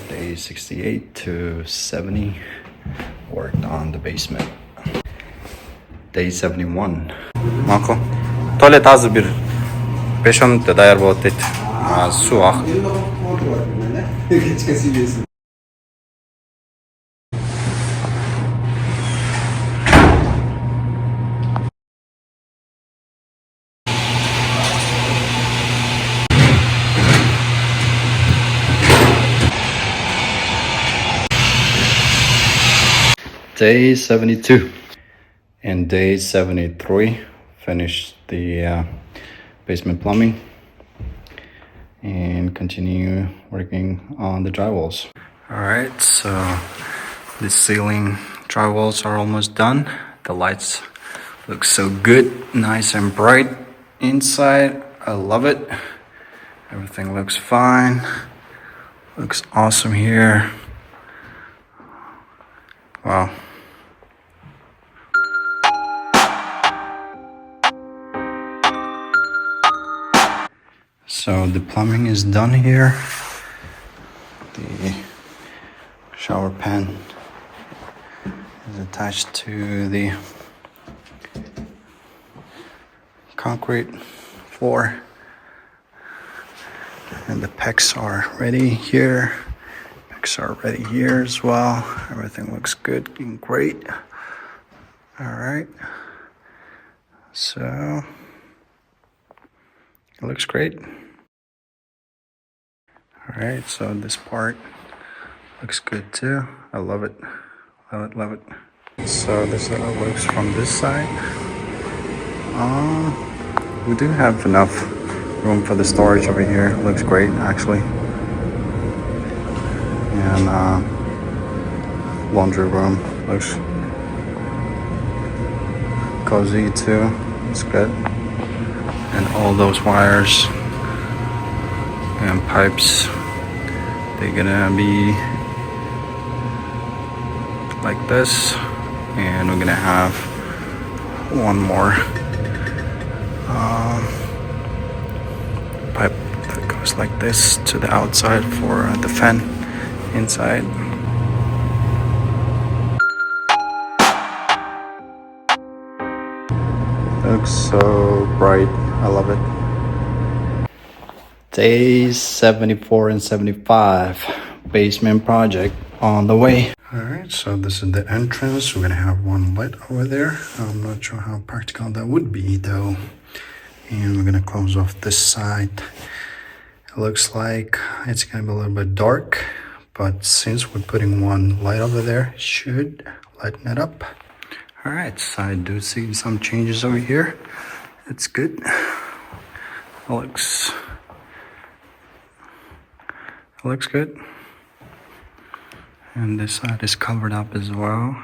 Day 68 to 70 worked on the basement. Day 71. Mako. Tuvalet az bir 5-10 minutda tayyor bo'lib ketdi. Suv oq. Day 72 and day 73 finished the basement plumbing and continue working on the drywalls. All right, so the ceiling drywalls are almost done. The lights look so good, nice and bright inside. I love it. Everything looks fine. Looks awesome here. Wow. So the plumbing is done here. The shower pan is attached to the concrete floor. And the pecs are ready here. Pecs are ready here as well. Everything looks good and great. All right. So it looks great. All right, so this part looks good too. I love it. Love it, love it. So this is how it looks from this side. We do have enough room for the storage over here. Looks great, actually. And laundry room looks cozy too. It's good. And all those wires and pipes, they're gonna be like this, and we're gonna have one more pipe that goes like this to the outside for the fan inside. Looks so bright. I love it. Days 74 and 75 basement project on the way. All right, so this is the entrance. We're gonna have one light over there. I'm not sure how practical that would be though. And we're gonna close off this side. It looks like it's gonna be a little bit dark, but since we're putting one light over there, it should lighten it up. All right, so I do see some changes over here. It's good. It looks good. And this side is covered up as well.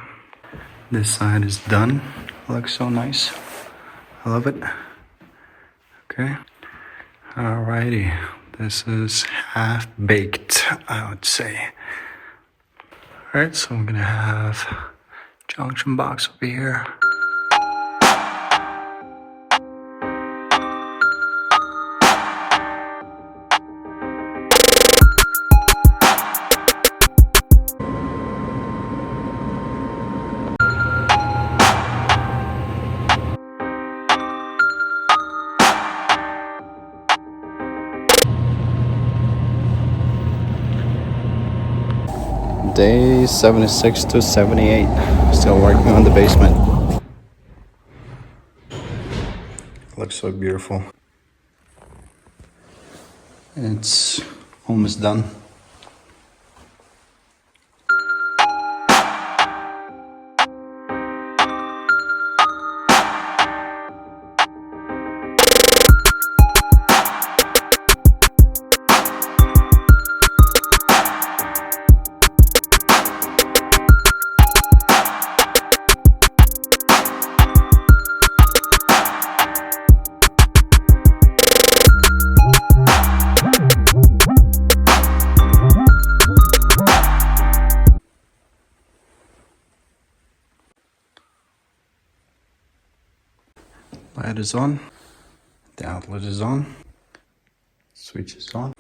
This side is done. It looks so nice. I love it. Okay. Alrighty. This is half baked, I would say. Alright, so I'm gonna have junction box over here. Day 76 to 78. Still working on the basement. Looks so beautiful. It's almost done. Light is on, the outlet is on, switch is on.